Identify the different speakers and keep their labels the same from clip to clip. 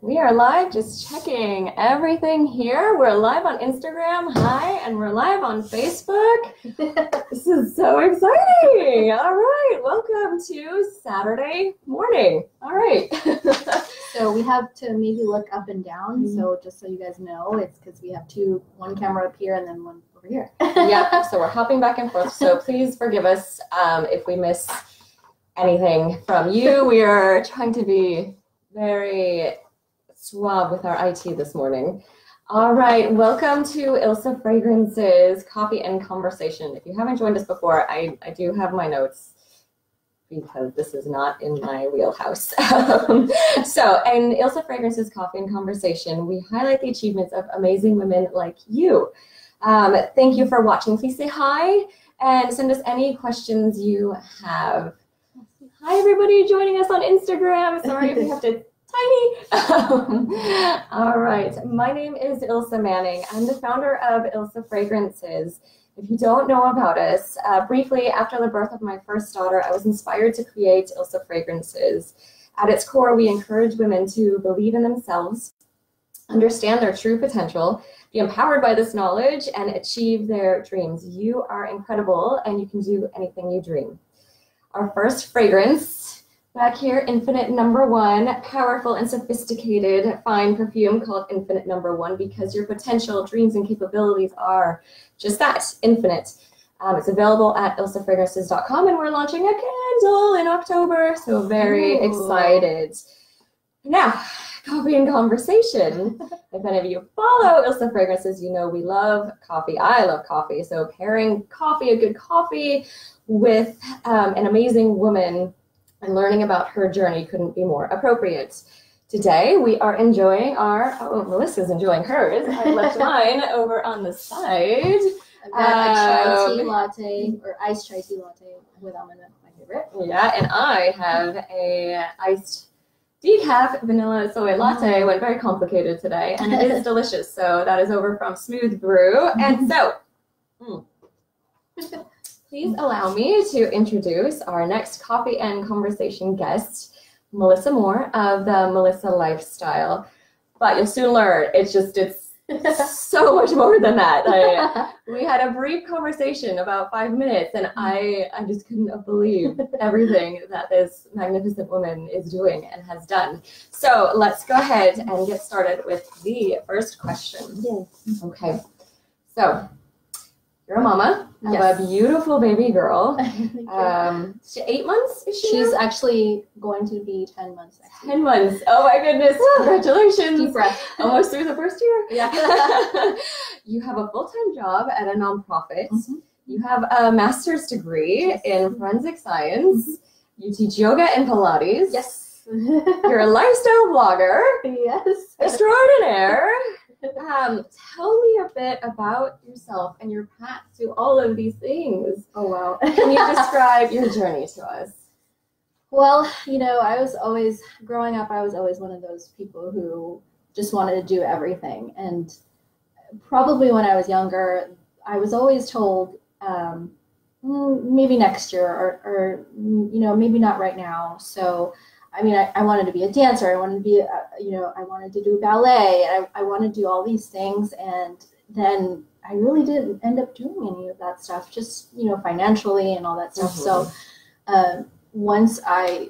Speaker 1: We are live, just checking everything here. We're live on Instagram, hi, and we're live on Facebook. This is so exciting. All right, welcome to Saturday morning. All right.
Speaker 2: So we have to maybe look up and down. So just so you guys know, it's because we have one camera up here and then one over here.
Speaker 1: Yep, so we're hopping back and forth. So please forgive us if we miss anything from you. We are trying to be very suave with our IT this morning. All right, welcome to Ilsa Fragrance's Coffee and Conversation. If you haven't joined us before, I do have my notes because this is not in my wheelhouse. So in Ilsa Fragrance's Coffee and Conversation, we highlight the achievements of amazing women like you. Thank you for watching. Please say hi and send us any questions you have. Hi, everybody joining us on Instagram. Sorry if we have to tiny. All right, my name is Ilsa Manning. I'm the founder of Ilsa Fragrances. If you don't know about us, briefly, after the birth of my first daughter, I was inspired to create Ilsa Fragrances. At its core, we encourage women to believe in themselves, understand their true potential, be empowered by this knowledge, and achieve their dreams. You are incredible, and you can do anything you dream. Our first fragrance, back here, Infinite Number One, powerful and sophisticated fine perfume called Infinite Number One because your potential, dreams, and capabilities are just that, infinite. It's available at ilsafragrances.com, and we're launching a candle in October, so very excited. Now, coffee and conversation. If any of you follow Ilsa Fragrances, you know we love coffee. I love coffee, so pairing coffee, a good coffee, with an amazing woman and learning about her journey couldn't be more appropriate. Today, we are enjoying Melissa's enjoying hers. I left mine over on the side.
Speaker 2: I've got a chai tea latte, or iced chai tea latte with almond milk, my favorite.
Speaker 1: Yeah, and I have a iced decaf vanilla soy latte. Went very complicated today, and it is delicious. So that is over from Smooth Brew. And so, please allow me to introduce our next coffee and conversation guest, Melissa Moore of the Melissa Lifestyle. But you'll soon learn, it's so much more than that. We had a brief conversation, about 5 minutes, and I just couldn't believe everything that this magnificent woman is doing and has done. So let's go ahead and get started with the first question.
Speaker 2: Yes.
Speaker 1: Okay, so you're a mama of
Speaker 2: Yes.
Speaker 1: a beautiful baby girl. 8 months, is she?
Speaker 2: She's
Speaker 1: now?
Speaker 2: actually going to be 10 months.
Speaker 1: 10 months. Oh my goodness. Congratulations.
Speaker 2: Deep breath.
Speaker 1: Almost through the first year.
Speaker 2: Yeah.
Speaker 1: You have a full-time job at a nonprofit. You have a master's degree in forensic science. You teach yoga and Pilates.
Speaker 2: Yes.
Speaker 1: You're a lifestyle blogger.
Speaker 2: Yes.
Speaker 1: Extraordinaire. Tell me a bit about yourself and your path to all of these things.
Speaker 2: Oh, wow.
Speaker 1: Can you describe your journey to us?
Speaker 2: Well, I was always, growing up, I was always one of those people who just wanted to do everything. And probably when I was younger, I was always told, maybe next year or maybe not right now. So I mean, I wanted to be a dancer. I wanted to be, I wanted to do ballet. I wanted to do all these things. And then I really didn't end up doing any of that stuff, just, financially and all that stuff. So once I,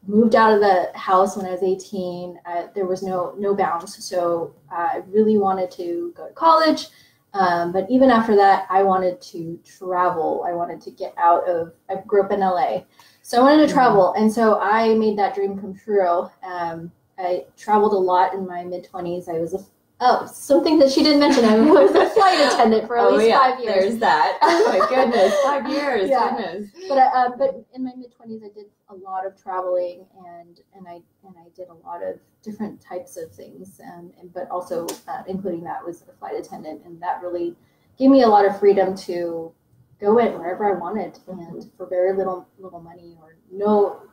Speaker 2: moved out of the house when I was 18, there was no bounds. So I really wanted to go to college. But even after that, I wanted to travel. I wanted to get out of, I grew up in LA. So I wanted to travel, and so I made that dream come true. I traveled a lot in my mid-20s. I was something that she didn't mention. I was a flight attendant for at least 5 years.
Speaker 1: There's that. Oh my goodness, 5 years.
Speaker 2: Yeah.
Speaker 1: Goodness.
Speaker 2: But in my mid-20s, I did a lot of traveling, and I did a lot of different types of things, but also including that was a flight attendant, and that really gave me a lot of freedom to go in wherever I wanted, and for very little money,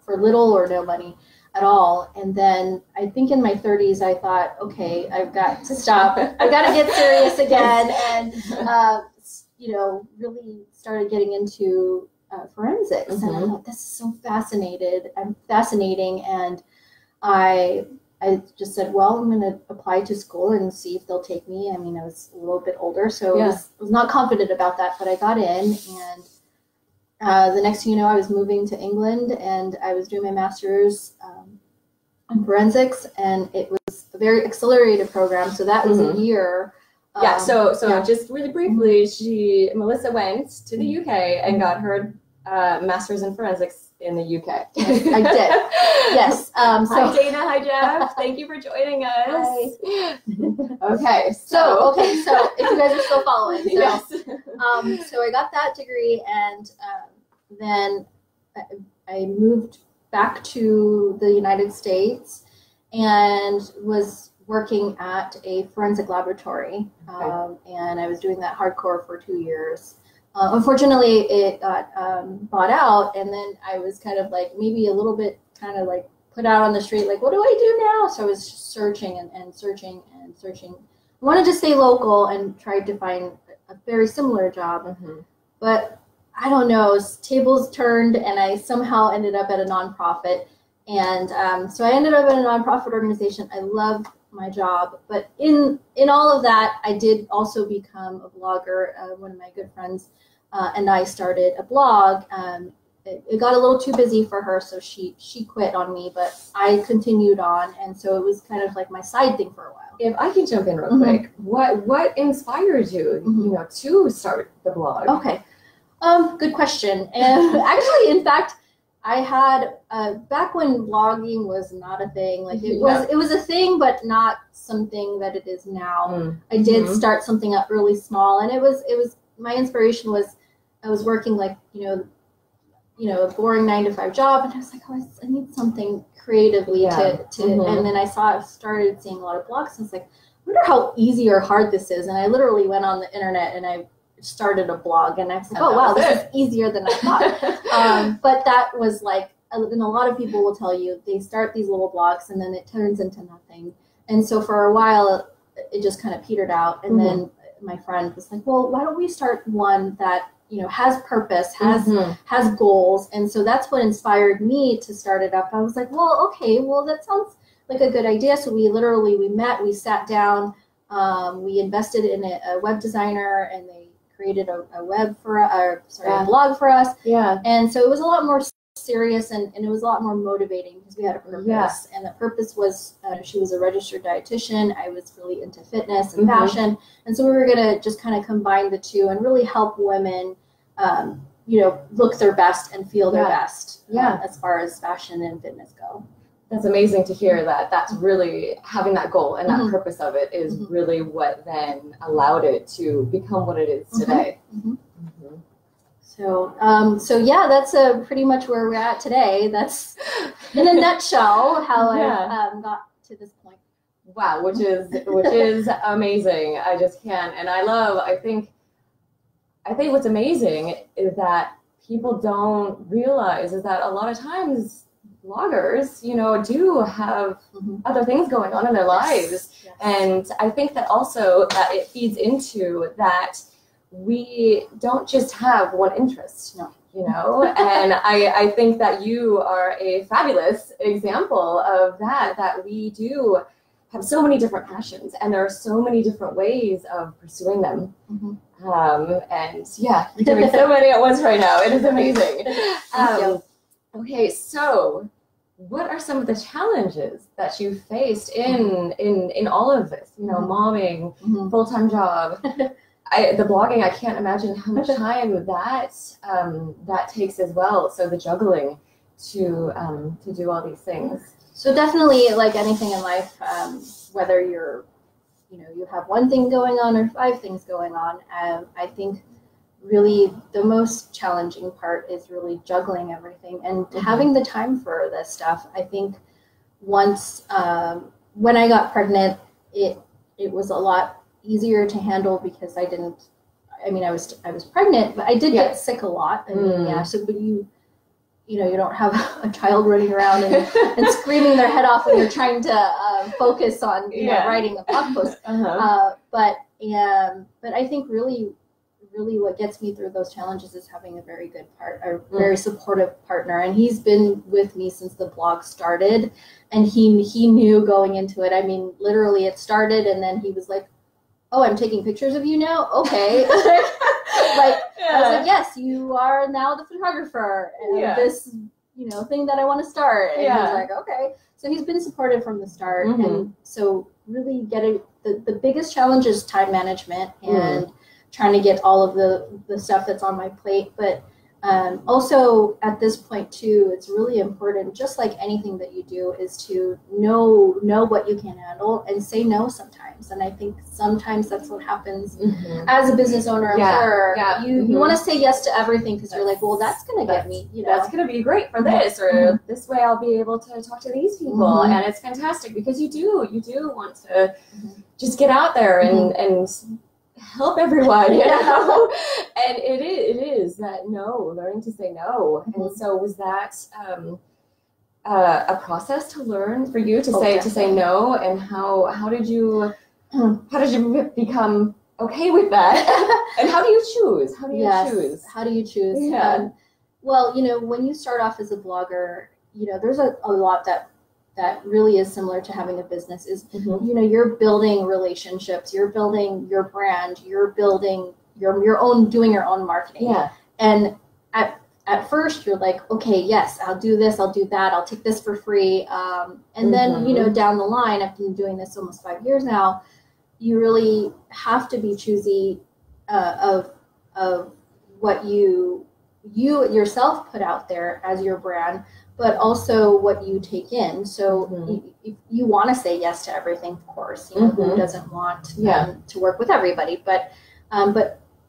Speaker 2: for little or no money at all. And then I think in my 30s, I thought, okay, I've got to stop. I've got to get serious again, and really started getting into forensics. And I thought, this is so fascinating, and I I just said, well, I'm going to apply to school and see if they'll take me. I mean, I was a little bit older, so I was not confident about that, but I got in, and the next thing you know, I was moving to England, and I was doing my master's in forensics, and it was a very accelerated program, so that was a year.
Speaker 1: So just really briefly, Melissa went to the UK and got her master's in forensics in the UK.
Speaker 2: Yes, I did. Yes.
Speaker 1: Hi Dana, hi Jeff. Thank you for joining us.
Speaker 2: Hi.
Speaker 1: Okay.
Speaker 2: So if you guys are still following. So,
Speaker 1: yes.
Speaker 2: So I got that degree, and then I moved back to the United States and was working at a forensic laboratory. And I was doing that hardcore for 2 years. Unfortunately, it got bought out, and then I was kind of like maybe a little bit kind of like put out on the street, like, what do I do now? So I was searching and searching and searching. I wanted to stay local and tried to find a very similar job, but I don't know, tables turned, and I somehow ended up at a nonprofit. And so I ended up at a nonprofit organization. I loved my job, but in all of that, I did also become a blogger. One of my good friends and I started a blog. It got a little too busy for her, so she quit on me, but I continued on, and so it was kind of like my side thing for a while.
Speaker 1: If I can jump in real quick, what inspired you, to start the blog?
Speaker 2: Okay, good question. And actually, in fact, I had back when blogging was not a thing. Like it was a thing, but not something that it is now. I did start something up really small, and it was my inspiration was I was working like a boring 9-to-5 job, and I was like, oh, I need something creatively to and then I started seeing a lot of blogs, and I was like, I wonder how easy or hard this is. And I literally went on the internet and I started a blog, and I was like, oh wow, this is easier than I thought. But that was like, and a lot of people will tell you they start these little blogs and then it turns into nothing. And so for a while it just kind of petered out, and then my friend was like, well, why don't we start one that has purpose, has goals. And so that's what inspired me to start it up. I was like, well, okay, well, that sounds like a good idea. So we met, we sat down, we invested in a web designer, and they created a blog for us. Yeah. And so it was a lot more serious, and it was a lot more motivating because we had a purpose. Yeah. And the purpose was, she was a registered dietitian. I was really into fitness and fashion. And so we were going to just kind of combine the two and really help women, look their best and feel their best as far as fashion and fitness go.
Speaker 1: That's amazing to hear that. That's really having that goal and that purpose of it is really what then allowed it to become what it is today.
Speaker 2: So that's pretty much where we're at today. That's in a nutshell how I got to this point.
Speaker 1: Wow, which is amazing. I just can't. And I think what's amazing is that people don't realize is that a lot of times bloggers, do have other things going on in their lives. Yes. And I think that also that it feeds into that we don't just have one interest, and I think that you are a fabulous example of that we do have so many different passions, and there are so many different ways of pursuing them. And you're doing so many at once right now. It is amazing. Okay, so what are some of the challenges that you faced in all of this? Momming, full-time job, the blogging. I can't imagine how much time that takes as well. So the juggling to do all these things.
Speaker 2: So definitely, like anything in life, whether you're you have one thing going on or 5 things going on, I think really the most challenging part is really juggling everything and having the time for this stuff. I think once when I got pregnant, it was a lot easier to handle because I was pregnant, but I did get sick a lot. But you don't have a child running around and screaming their head off when you're trying to focus on writing a blog post. But I think really really what gets me through those challenges is having a very good very supportive partner. And he's been with me since the blog started, and he knew going into it. I mean, literally it started and then he was like, oh, I'm taking pictures of you now? Okay. Like, I was like, yes, you are now the photographer and this, thing that I want to start. And he was like, okay. So he's been supportive from the start. And so really getting the biggest challenge is time management and trying to get all of the stuff that's on my plate. But also at this point too, it's really important, just like anything that you do, is to know what you can handle and say no sometimes. And I think sometimes that's what happens as a business owner. You want to say yes to everything because you're like, well, that's going to get me,
Speaker 1: that's going to be great for this, or this way I'll be able to talk to these people. And it's fantastic because you do want to just get out there and help everyone, and it is that learning to say no. And so was that a process to learn for you to say no, and how did you become okay with that? And how do you choose? How do you choose?
Speaker 2: Well, when you start off as a blogger, there's a lot that really is similar to having a business is, you're building relationships, you're building your brand, you're building doing your own marketing. Yeah. And at first you're like, okay, yes, I'll do this, I'll do that, I'll take this for free. And then, down the line, I've been doing this almost 5 years now, you really have to be choosy of what you yourself put out there as your brand, but also what you take in. So you want to say yes to everything, of course. Who doesn't want to work with everybody? But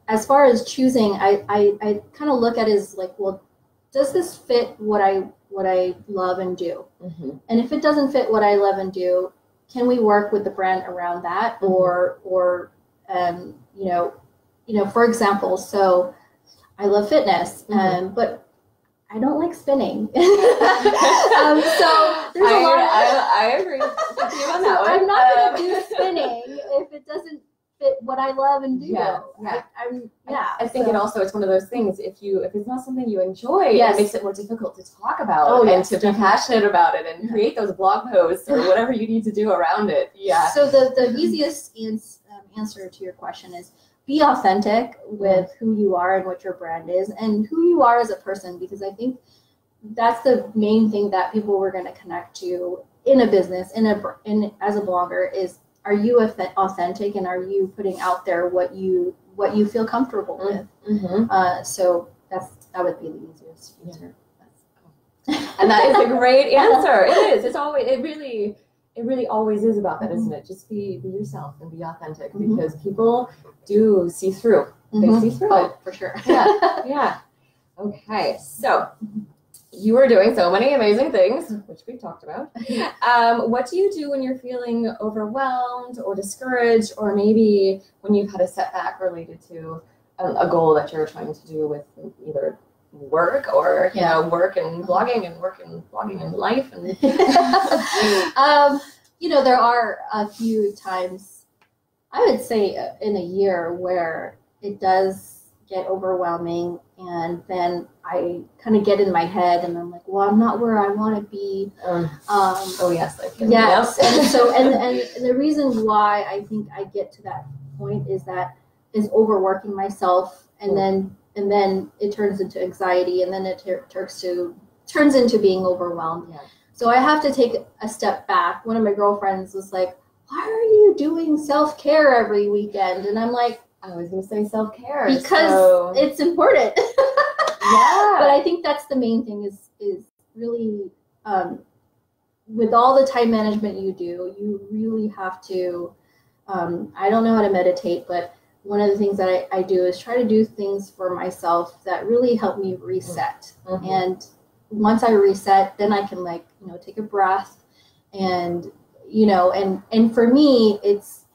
Speaker 2: as far as choosing, I kind of look at it as like, well, does this fit what I love and do? And if it doesn't fit what I love and do, can we work with the brand around that? Or for example, so I love fitness, but I don't like spinning. So there's a lot of...
Speaker 1: I agree with you on that one.
Speaker 2: I'm not going to do spinning if it doesn't fit what I love and do.
Speaker 1: I think it's one of those things, if it's not something you enjoy, it makes it more difficult to talk about and to be passionate about it and create those blog posts or whatever you need to do around it.
Speaker 2: So the easiest answer to your question is, be authentic with who you are and what your brand is and who you are as a person, because I think that's the main thing that people were going to connect to in a business, as a blogger, is, are you authentic and are you putting out there what you feel comfortable with? So that would be the easiest answer.
Speaker 1: And that is a great answer. It is. It really always is about that, isn't it? Just be yourself and be authentic, because people do see through. They see through it.
Speaker 2: For sure.
Speaker 1: Yeah. Okay. So you are doing so many amazing things, which we talked about. What do you do when you're feeling overwhelmed or discouraged, or maybe when you've had a setback related to a goal that you're trying to do with either work or work and blogging and work and blogging and life and
Speaker 2: there are a few times, I would say, in a year where it does get overwhelming, and then I kind of get in my head and I'm like, well, I'm not where I want to be.
Speaker 1: Yes.
Speaker 2: And so and the reason why I think I get to that point is overworking myself, and then it turns into anxiety, and then it turns into being overwhelmed. Yeah. So I have to take a step back. One of my girlfriends was like, why are you doing self-care every weekend? And I'm like,
Speaker 1: I was going to say self-care.
Speaker 2: Because it's important. But I think that's the main thing is really, with all the time management you do, you really have to, I don't know how to meditate, but one of the things that I do is try to do things for myself that really help me reset. And once I reset, then I can take a breath, and and for me, it's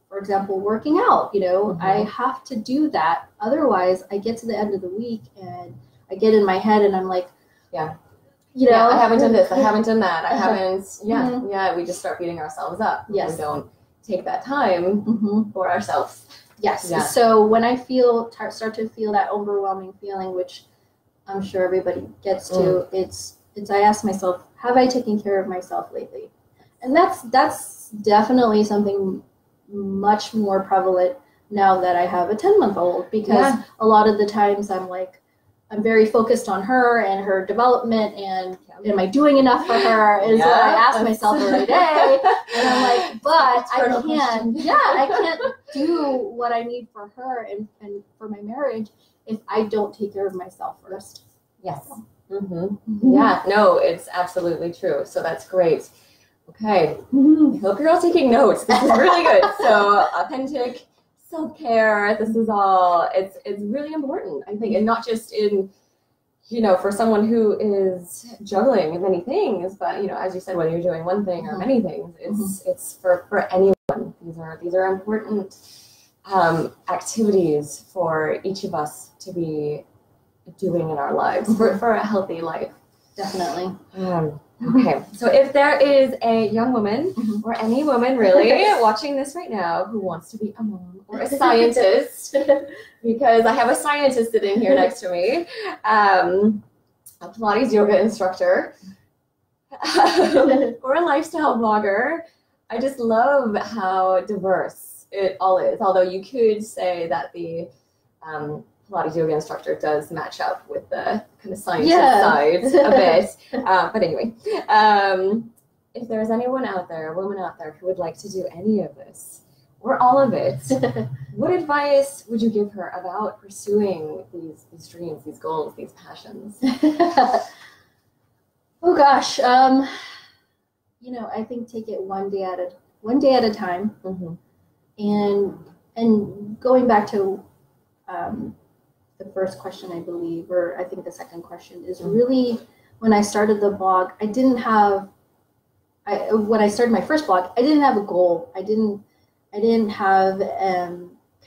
Speaker 2: for example, working out. I have to do that, otherwise I get to the end of the week and I get in my head and I'm like,
Speaker 1: I haven't done this, I haven't done that, I haven't. We just start beating ourselves up.
Speaker 2: Yes.
Speaker 1: We don't take that time for ourselves.
Speaker 2: Yes.
Speaker 1: Yeah.
Speaker 2: So when I start to feel that overwhelming feeling, which I'm sure everybody gets to, it's I ask myself, have I taken care of myself lately? And that's definitely something much more prevalent now that I have a 10-month-old, because a lot of the times I'm very focused on her and her development, and am I doing enough for her is what I ask myself every day. And I'm like, but I can't do what I need for her and for my marriage if I don't take care of myself first.
Speaker 1: Yes. Yeah, no, it's absolutely true. So that's great. Okay. I hope you're all taking notes. This is really good. So authentic self-care, this is all, it's really important, I think, and not just in, for someone who is juggling many things, but, as you said, whether you're doing one thing or many things, it's for anyone. These are important activities for each of us to be doing in our lives for a healthy life.
Speaker 2: Definitely.
Speaker 1: Okay, so if there is a young woman or any woman really watching this right now who wants to be a mom or a scientist, because I have a scientist sitting here next to me, a Pilates yoga instructor, or a lifestyle blogger, I just love how diverse it all is. Although you could say that the Pilates yoga instructor does match up with the kind of scientist side a bit. But anyway, if there's anyone out there, a woman out there who would like to do any of this or all of it, what advice would you give her about pursuing these dreams, these goals, these passions?
Speaker 2: Oh gosh, I think take it one day at a time, and going back to the first question, I believe, or I think the second question is really, when I started the blog, when I started my first blog, I didn't have a goal. I didn't have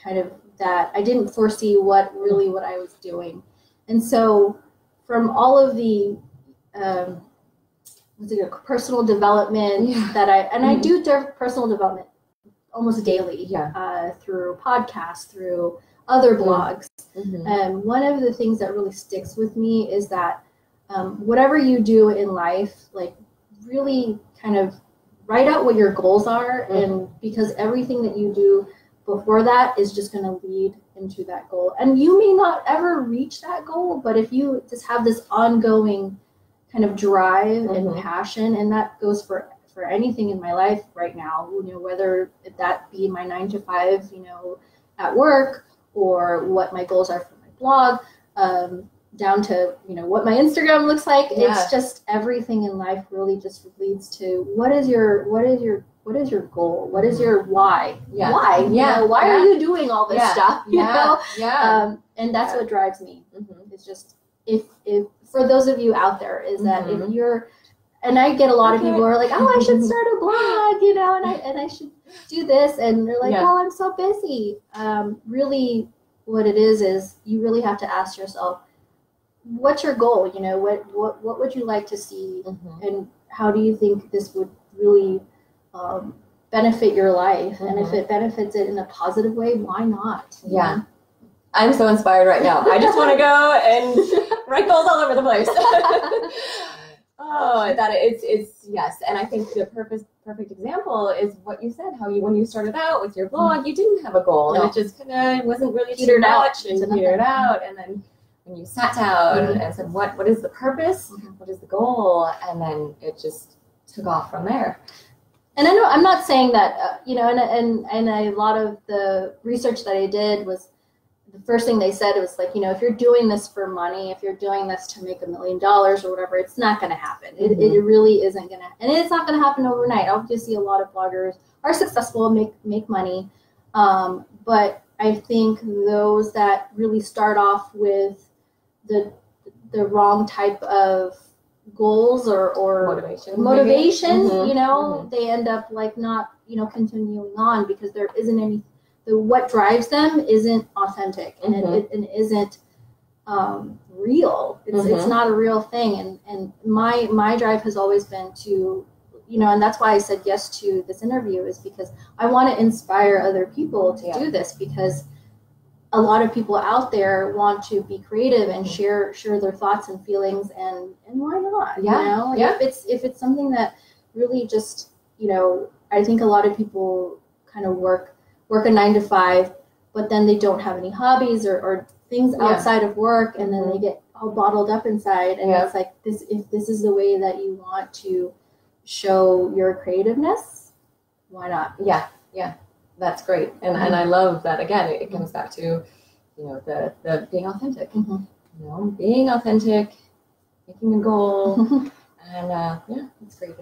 Speaker 2: kind of that. I didn't foresee what I was doing. And so from all of the personal development that I do personal development almost daily through podcasts, through other blogs. And one of the things that really sticks with me is that whatever you do in life, like really kind of write out what your goals are, and because everything that you do before that is just going to lead into that goal. And you may not ever reach that goal, but if you just have this ongoing kind of drive and passion, and that goes for anything in my life right now, whether that be my 9 to 5, at work, or what my goals are for my blog, down to what my Instagram looks like. It's just everything in life really just leads to what is your goal? What is your why? Why? Why are you doing all this stuff? And that's what drives me. It's just if for those of you out there, is that if you're, and I get a lot of people who are like, oh, I should start a blog, and I should do this, and they're like, well, I'm so busy. Really, what it is you really have to ask yourself, what's your goal? What would you like to see, and how do you think this would really benefit your life? And if it benefits it in a positive way, why not?
Speaker 1: Yeah. I'm so inspired right now. I just want to go and write goals all over the place. It's yes. And I think the perfect example is what you said, when you started out with your blog, you didn't have a goal, and it just kind of wasn't really too much, and petered out. And then when you sat down and said, what is the purpose? What is the goal? And then it just took off from there.
Speaker 2: And I know I'm not saying that, and a lot of the research that I did was, the first thing they said was like, if you're doing this for money, if you're doing this to make $1 million or whatever, it's not going to happen. It really isn't going to, and it's not going to happen overnight. Obviously, a lot of bloggers are successful, make money. But I think those that really start off with the wrong type of goals or motivation, they end up like not, continuing on, because there isn't any, what drives them isn't authentic, and it isn't real. It's not a real thing. And my drive has always been to, and that's why I said yes to this interview, is because I want to inspire other people to do this, because a lot of people out there want to be creative and share their thoughts and feelings, and why not? If it's something that really just, I think a lot of people kind of work a 9-to-5, but then they don't have any hobbies or things outside of work, and then they get all bottled up inside, and it's like, if this is the way that you want to show your creativeness, why not?
Speaker 1: That's great. And I love that, again, it comes back to, the being authentic. Being authentic, making a goal, and
Speaker 2: it's great.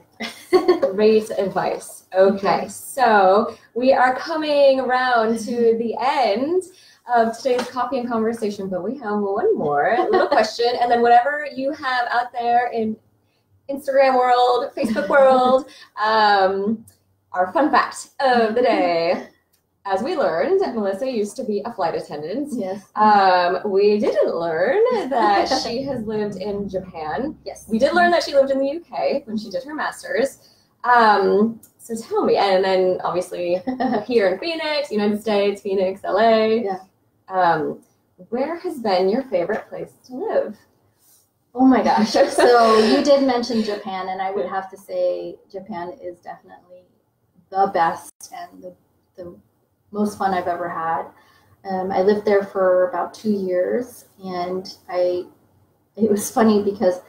Speaker 1: Great advice. Okay, so we are coming around to the end of today's coffee and conversation, but we have one more little question, and then whatever you have out there in Instagram world, Facebook world, our fun fact of the day. As we learned, Melissa used to be a flight attendant.
Speaker 2: Yes.
Speaker 1: We didn't learn that she has lived in Japan.
Speaker 2: Yes.
Speaker 1: We did learn that she lived in the UK when she did her master's. So tell me, and then obviously here in Phoenix, United States, Phoenix, LA.
Speaker 2: Yeah.
Speaker 1: Where has been your favorite place to live?
Speaker 2: Oh my gosh. So you did mention Japan, and I would have to say Japan is definitely the best and the most fun I've ever had. I lived there for about 2 years, and it was funny because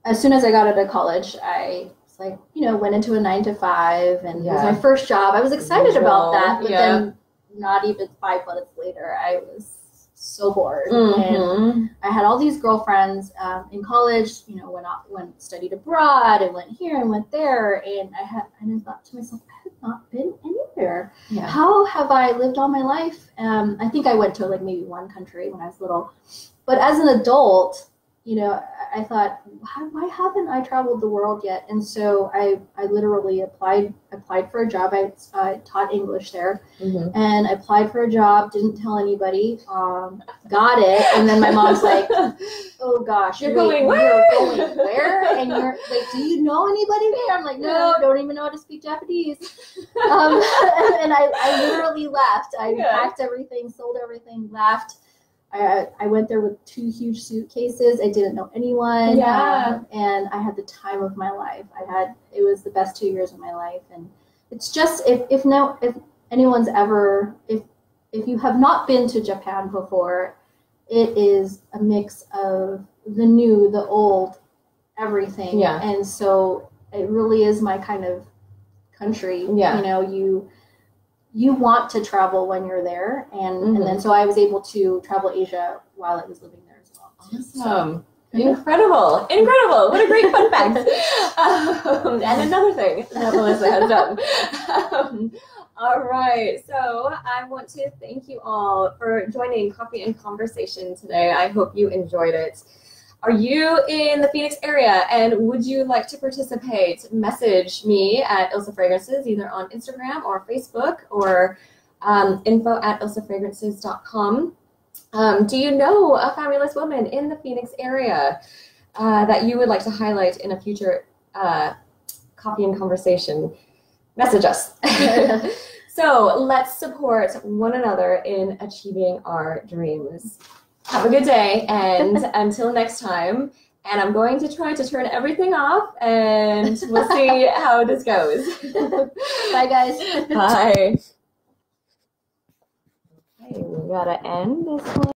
Speaker 2: as soon as I got out of college, I was like, went into a 9-to-5, and it was my first job. I was excited about that, but then not even 5 months later, I was so bored. And I had all these girlfriends in college, went studied abroad and went here and went there, and I thought to myself, I have not been anywhere. How have I lived all my life? I think I went to like maybe one country when I was little, but as an adult, I thought, why haven't I traveled the world yet? And so I literally applied for a job. I taught English there, and I applied for a job, didn't tell anybody, got it, and then my mom's like, oh gosh,
Speaker 1: you're going where?
Speaker 2: You're going where? And you're like, do you know anybody there? I'm like, no, don't even know how to speak Japanese. And I literally left. I packed everything, sold everything, left. I went there with 2 huge suitcases. I didn't know anyone. And I had the time of my life. It was the best 2 years of my life. And it's just, if anyone's ever, if you have not been to Japan before, it is a mix of the new, the old, everything. And so it really is my kind of country. You want to travel when you're there, and then so I was able to travel Asia while I was living there as well.
Speaker 1: Awesome. Incredible. What a great fun fact. And another thing that Melissa has done. All right, so I want to thank you all for joining Coffee and Conversation today. I hope you enjoyed it. Are you in the Phoenix area and would you like to participate? Message me at Ilsa Fragrances, either on Instagram or Facebook, or info@ilsafragrances.com. Do you know a fabulous woman in the Phoenix area that you would like to highlight in a future Coffee and Conversation? Message us. So let's support one another in achieving our dreams. Have a good day, and until next time. And I'm going to try to turn everything off, and we'll see how this goes.
Speaker 2: Bye, guys.
Speaker 1: Bye. Okay, we gotta end this one.